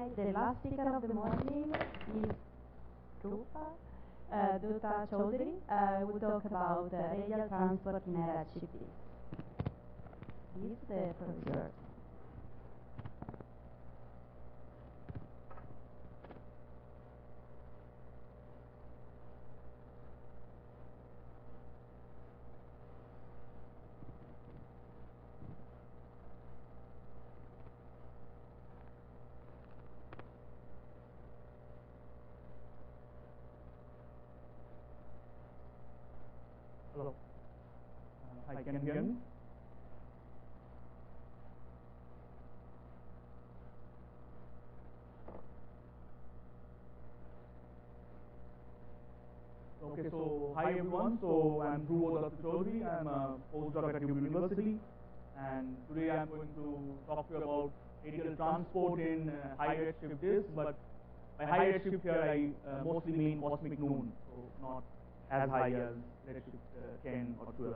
Hi, the last speaker of the morning is Dhruba Dutta Chowdhury. We'll talk about radial transport in High-Redshift. He's the professor. Hello. Hi, can you hear me? Okay, so hi everyone. So I'm Dhruba Dutta Chowdhury. I'm a postdoc at University, and today I'm going to talk to you about radial transport in high-redshift disks. But by high-redshift here, I mostly mean cosmic noon, so not as high as redshift 10 or 12.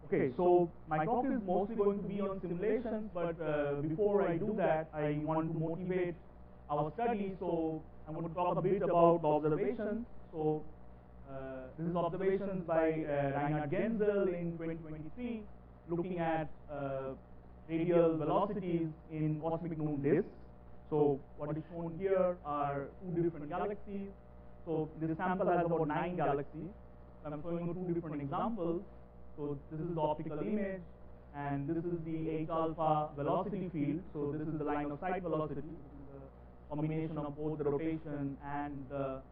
Okay, so my talk is mostly going to be on simulations, but before I do that, I want to motivate our study. So I'm going to talk a bit about the observations. So this is observations by Reinhard Genzel in 2023, looking at radial velocities in cosmic noon disks. So what is shown here are two different galaxies. So this sample has about 9 galaxies. I'm showing you two different examples. So this is the optical image, and this is the H alpha velocity field. So this is the line of sight velocity. This is a combination of both the rotation and the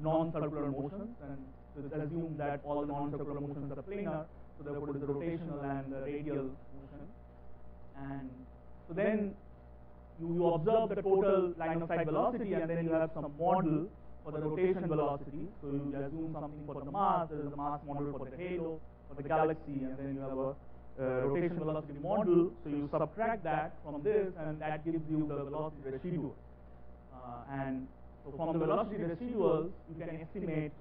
non-circular motions. And so it's assumed that all the non-circular motions are planar. So therefore, it is the rotational and the radial motion. And so then you observe the total line of sight velocity, and then you have some model for the rotation velocity. So you assume something for the mass. There is a mass model for the halo, for the galaxy, and then you have a rotation velocity model. So you subtract that from this, and that gives you the velocity residual. And so from the velocity residuals, you can estimate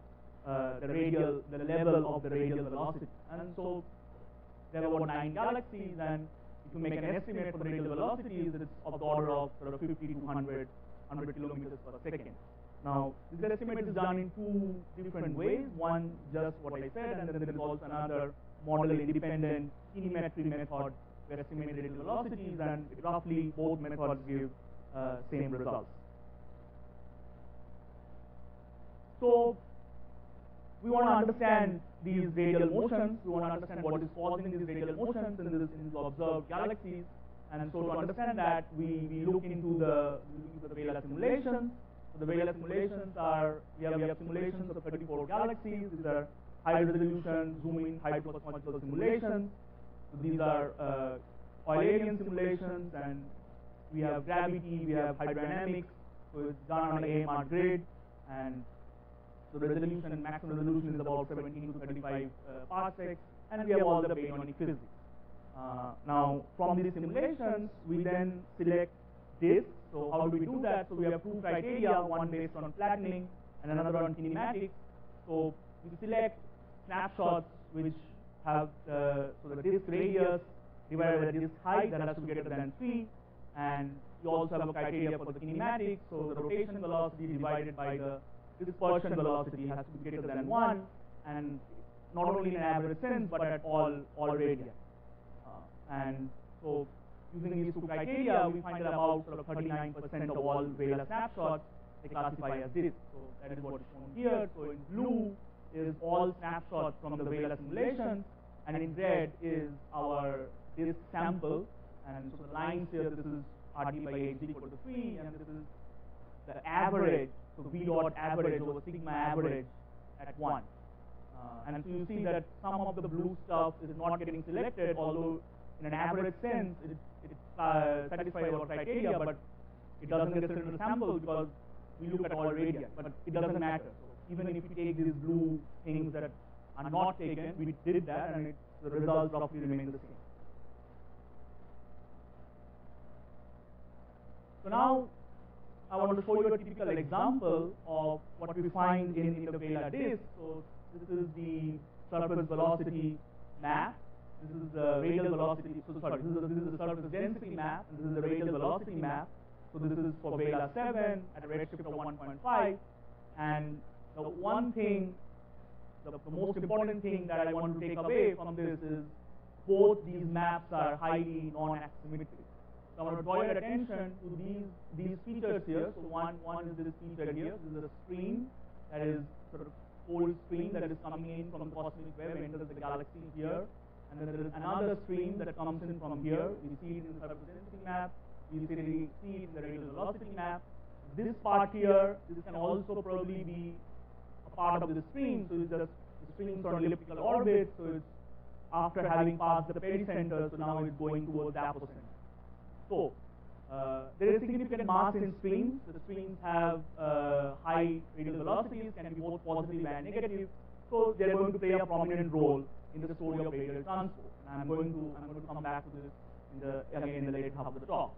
the level of the radial velocity. And so there are about 9 galaxies, and if you make an estimate for the radial velocities, it's of the order of sort of 50 to 100 kilometers per second. Now, this estimate is done in two different ways. One, just what I said, and then there is also another model-independent kinetimetry method to estimate the radial velocities, and roughly both methods give same results. So, we want to understand these radial motions. We want to understand what is causing these radial motions in these observed galaxies. And so, to understand that, we look into the Vela simulations. So the Vela simulations are, we have simulations of 34 galaxies. These are high-resolution, zoom-in, high-cosmological simulations. So these are Eulerian simulations, and we have gravity, we have hydrodynamics. So it's done on an AMR grid, and so the resolution, maximum resolution is about 17 to 35 parsecs, and we have all the Baryonic physics. Now, from these simulations, we then select disks. So how do we do that? So we have two criteria, one based on flattening and another on kinematics. So we select snapshots which have so the disk radius divided by the disk height, that has to be greater than 3. And you also have a criteria for the kinematics. So the rotation velocity divided by the dispersion velocity has to be greater than 1. And not only in an average sense, but at all radii. And so using these two criteria, we find that about sort of 39% of all Vela snapshots they classify as disks. So that is what is shown here. So in blue is all snapshots from the Vela simulations, and in red is our disk sample. And so the lines here, this is RT by H equal to 3, and this is the average, so V dot average over sigma average at 1. And so you see that some of the blue stuff is not getting selected, although in an average sense, it satisfies our criteria, but it doesn't get selected in the sample because we look at all radii, but it doesn't matter. So even if we take these blue things that are not taken, we did that, and the results roughly remain the same. So now, I want to show you a typical example of what we find in the Vela disk. So this is the surface velocity map. This is the radial velocity. So sorry, this is the surface density map, and this is the radial velocity map. So this is for Vela 7 at a redshift of 1.5. And the one thing, the most important thing that I want to take away from this is both these maps are highly non-axisymmetric. So I want to draw your attention to these features here. So one is this feature here. This is a stream that is sort of cold stream that is coming in from the cosmic web, enters the galaxy here. And then there is another stream that comes in from here. We see it in the surface density map. We see it in the radial velocity map. This part here, this can also probably be a part of the stream. So it's just the streams are on elliptical orbit. So it's after having passed the pericenter, so now it's going towards the apocenter. So there is significant mass in streams. The streams have high radial velocities, can be both positive and negative. So they're going to play a prominent role in the story of radial transport. And I'm going to come back to this again in the later half of the talk.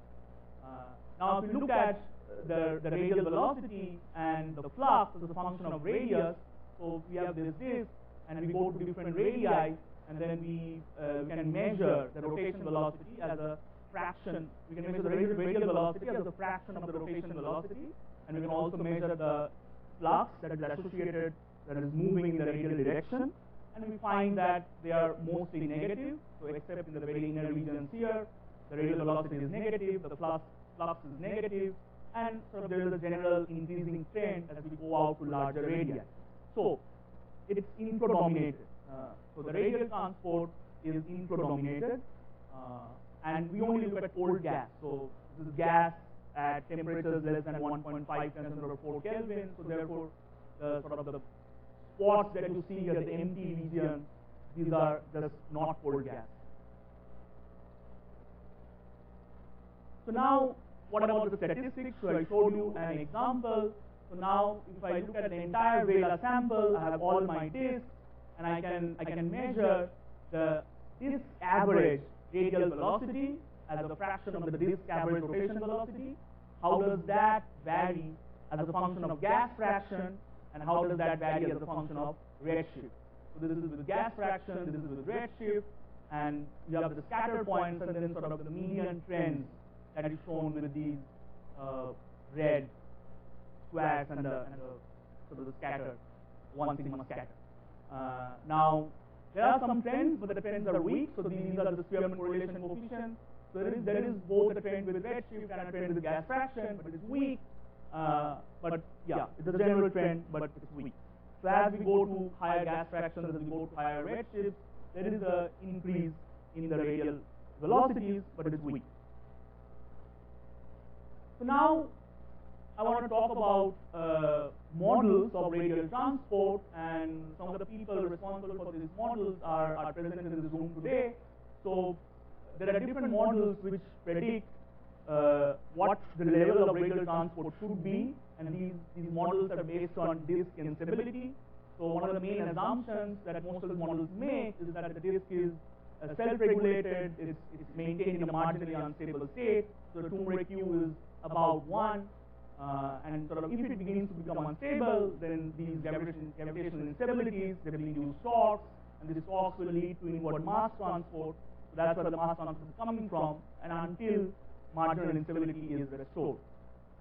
Now, if you look at the radial velocity and the flux as a function of radius, so we have this disk, and we go to different radii, and then we can measure the rotation velocity as a fraction. We can measure the radial velocity as a fraction of the rotation velocity, and we can also measure the flux that is associated, that is moving in the radial direction. And we find that they are mostly negative. So except in the very inner regions here, the radial velocity is negative, the flux is negative, and so there is a general increasing trend as we go out to larger radii. So it's inflow-dominated. So the radial transport is inflow-dominated, and we only look at cold gas. So this is gas at temperatures less than 1.5 × 10⁴ Kelvin. So therefore, the sort of the spots that you see here, the empty region, these are just not cold gas. So now, what about the statistics? So I showed you an example. So now, if I look at the entire Vela sample, I have all my disks, and I can measure the disk average radial velocity as a fraction of the disk average rotation velocity. How does that vary as a function of gas fraction, and how does that vary as a function of redshift? So this is with gas fraction, this is with redshift, and you have the scatter points and then sort of the median trends that is shown with these red squares and the sort of the scatter, 1 sigma scatter. Now, there are some trends, but the trends are weak. So these are the Spearman correlation coefficients. So there is both a trend with redshift and a trend with gas fraction, but it's weak. But yeah, it's a general trend, but it's weak. So as we go to higher gas fractions, as we go to higher redshifts, there is an increase in the radial velocities, but it is weak. So now I want to talk about models of radial transport, and some of the people responsible for these models are present in this room today. So there are different models which predict what the level of radial transport should be, and these models are based on disk instability. So one of the main assumptions that most of the models make is that the disk is self-regulated, it's maintained in a marginally unstable state. So the Toomre Q is about 1, and sort of if it begins to become unstable, then these gravitational instabilities, they will induce shocks, and these shocks will lead to inward mass transport. So that's where the mass transport is coming from, and until marginal instability is restored.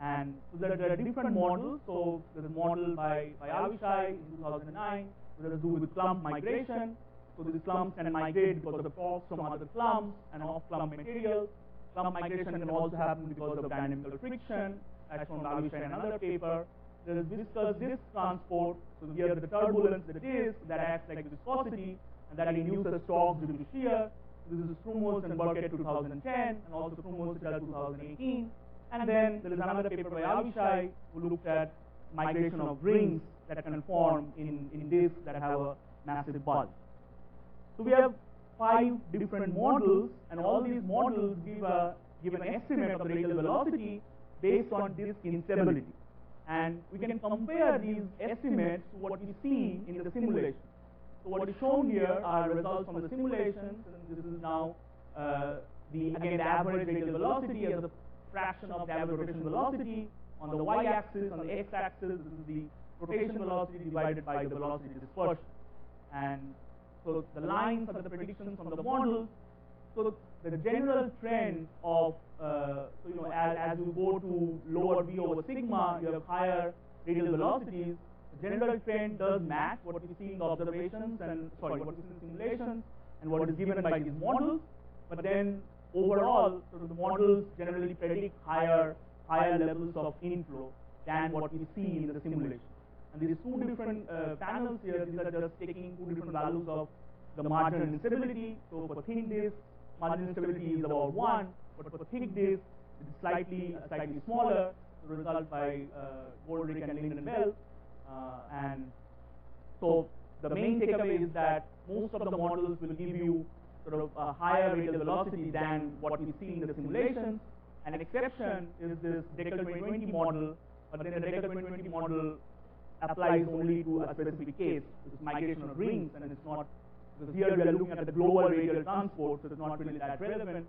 And so there are different models. So there's a model by Avishai in 2009, which has to do with clump migration. So these clumps can migrate because of shocks from other clumps and off-clump material. Clump migration can also happen because of dynamical friction, as shown by Avishai in another paper. There is viscous disk transport. So here the turbulence, the disk that acts like viscosity, and that induces shocks due to shear. This is Strumos and Burkett 2010, and also Strumos et al. 2018. And then there is another paper by Avishai who looked at migration of rings that can form in disks that have a massive bulge. So we have 5 different models, and all these models give an estimate of the radial velocity based on disk instability. And we can compare these estimates to what we see in the simulation. So what is shown here are results from the simulations, and this is now the average radial velocity as a fraction of the average rotation velocity on the y-axis. On the x-axis, this is the rotation velocity divided by the velocity dispersion. And so the lines are the predictions from the models. So the general trend of, as you go to lower v over sigma, you have higher radial velocities. The general trend does match what we see in the observations and, what we see in simulations and what is given by these models. But then overall, the models generally predict higher levels of inflow than what we see in the simulation. And these two different panels here, these are just taking two different values of the marginal instability. So for thin disk, marginal instability is about 1, but for thick disk, it is slightly smaller, result by Goldrick and Linden and Bell. And so the main takeaway is that most of the models will give you sort of a higher radial velocity than what we see in the simulations. An exception is this Decker 2020 model, but then the Decker 2020 model applies only to a specific case, which is migration of rings, and it's not, because here we are looking at the global radial transport, so it's not really that relevant.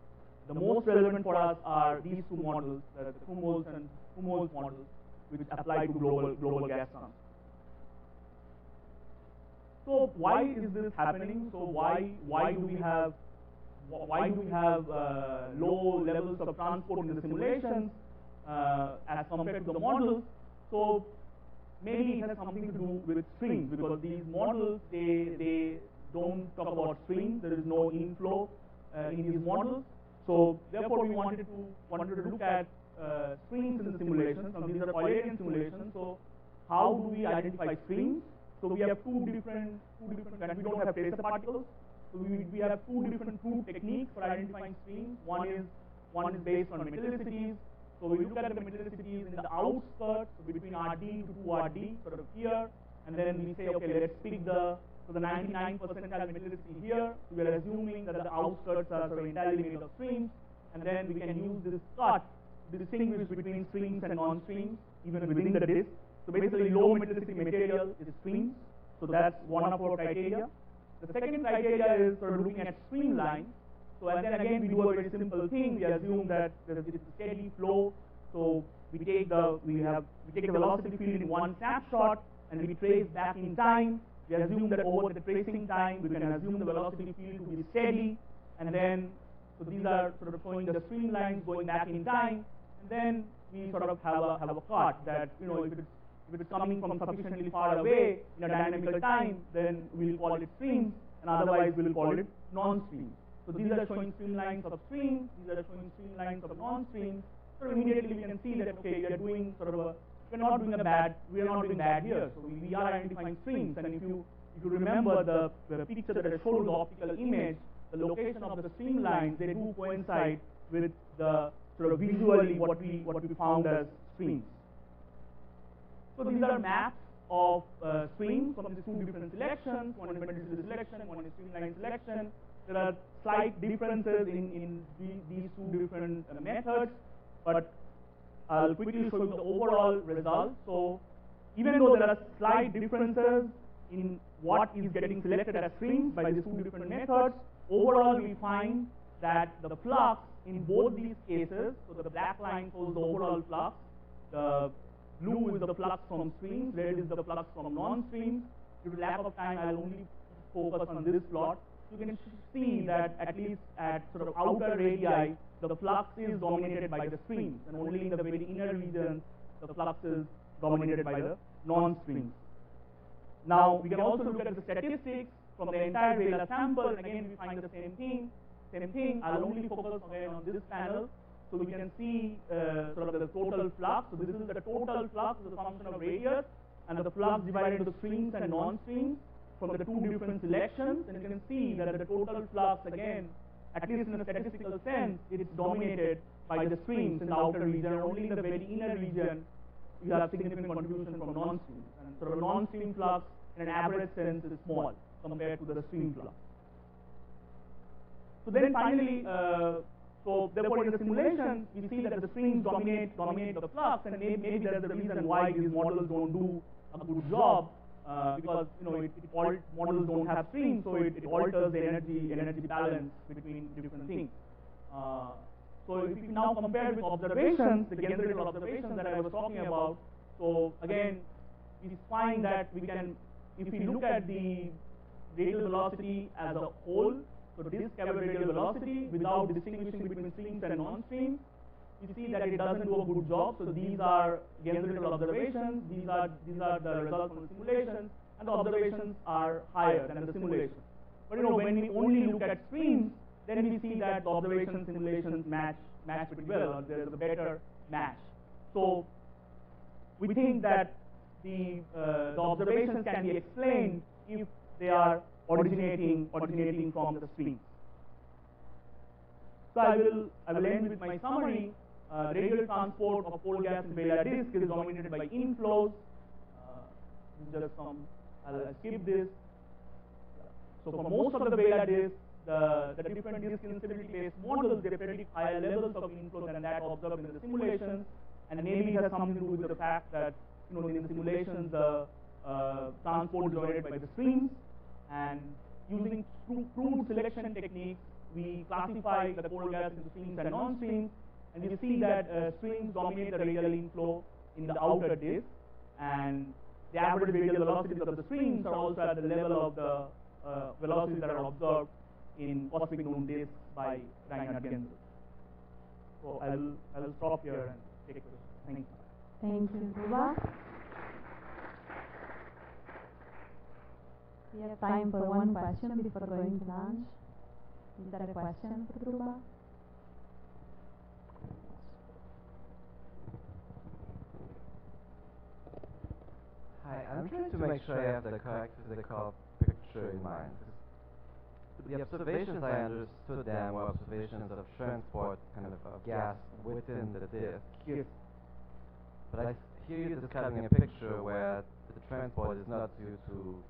The most relevant for us are these two models, the Kumholz and Kumholz models, which apply to global gas transport. So why is this happening? So why do we have low levels of transport in the simulations as compared to the models? So maybe it has something to do with streams, because these models they don't talk about streams. There is no inflow in these models. So therefore, we wanted to look at streams in the simulations. Now these are Eulerian simulations. So how do we identify streams? So we have two different, and we don't have tracer particles. So we have two different crude techniques for identifying streams. One is based on metallicities. So we look at the metallicities in the outskirts, so between RD to 2RD, sort of here, and then we say, okay, let's pick the 99 percentile metallicity here. So we are assuming that the outskirts are sort of entirely made of streams, and then we can use this cut to distinguish between streams and non-streams, even within the disk. So basically, low metallicity material is streams. So that's one of our criteria. The second criteria is sort of looking at streamlines. So and then again, we do a very simple thing. We assume that it's a steady flow. So we take the velocity field in one snapshot, and we trace back in time. We assume that over the tracing time, we can assume the velocity field to be steady, and then so these are sort of showing the streamlines going back in time, and then we sort of have a cut that, if it's coming from sufficiently far away in a dynamical time, then we'll call it streams, and otherwise we'll call it non-streams. So these are showing streamlines of streams, these are showing streamlines of non-streams. So immediately we can see that, okay, we are doing sort of we are not doing bad here. So we are identifying streams, and if you remember the picture that I showed, the optical image, the location of the streamlines, they do coincide with the sort of visually what we found as streams. So these are maps of streams from these two different selections. One is metallicity selection, one is streamline selection. There are slight differences in these two different methods, but I'll quickly show you the overall result. So even though there are slight differences in what is getting selected as streams by these two different methods, overall we find that the flux in both these cases, so the black line shows the overall flux, the blue is the flux from streams, red is the flux from non-streams. Due to lack of time, I'll only focus on this plot. You can see that at least at sort of outer radii, the flux is dominated by the streams, and only in the very inner regions, the flux is dominated by the non-streams. Now, we can also look at the statistics from the entire Vela sample, and again, we find the same thing. I'll only focus again on this panel. So we can see sort of the total flux. So this is the total flux as a function of radius, and the flux divided into streams and non-streams from the two different selections. And you can see that the total flux, again, at least in a statistical sense, it is dominated by the streams in the outer region. Only in the very inner region, you have significant contribution from non-streams. And sort of a non-stream flux, in an average sense, is small compared to the stream flux. So then finally, so therefore in the simulation, we see that the streams dominate the flux, and maybe that's the reason why these models don't do a good job, because models don't have streams, so it alters the energy balance between different things. So if you now compare with observations, the generated observations that I was talking about, so again, we find that we can, if we look at the radial velocity as a whole, so disk average radial velocity without distinguishing between streams and non-streams, we see that it doesn't do a good job. So these are Genserital observations, these are the results from the simulations, and the observations are higher than the simulations. But when we only look at streams, then we see that the observations simulations match pretty well, or there's a better match. So we think that the observations can be explained if they are originating from the streams. So I will end with my summary. Radial transport of cold gas in Vela disk is dominated by inflows. I'll skip this. So for most of the Vela disks, the different disk instability-based models, they predict higher levels of inflow than that observed in the simulations, and maybe it has something to do with the fact that in the simulations the transport is dominated by the streams, and using crude selection techniques, we classify the cold gas into streams and non-streams, and we see that streams dominate the radial inflow in the outer disk, and the average radial velocities of the streams are also at the level of the velocities that are observed in cosmic noon disks by Reinhard Genzel. So I will stop here and take questions. Thank you. Thank you, Dhruba. We have time for one question before going to lunch. Is there a question for Dhruba? Hi, I'm trying to make sure I have the correct physical picture in mind. The observations I understood then were observations of transport of gas within the disk. Yes. But I hear you describing a picture where the transport is not due to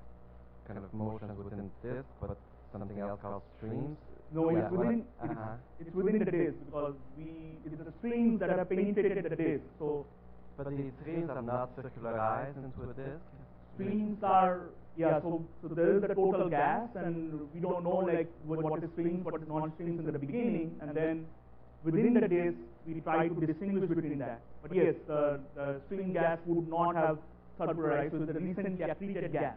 motions within the disk, but something else called streams. No, it's within the disk, because it's the streams that have penetrated the disk. So, but the streams are not circularized into a disk? Streams are, so there is the total gas, and we don't know what is streams, what is non-streams in the beginning, and then within the disk we try to distinguish between that. But yes, the stream gas would not have circularized, so it's a recently accreted gas.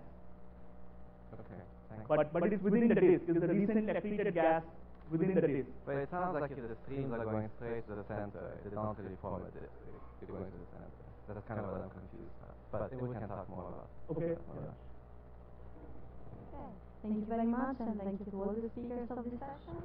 Okay, thanks. But it's within the disk. It's a recently accreted gas within the disk. But it sounds like if the streams are going straight to the center, they don't really form a disk. They're going to the center. That's kind of what I'm confused about. But we can talk more about it. Okay. Okay. Thank you very much, and thank you to all the speakers of this session.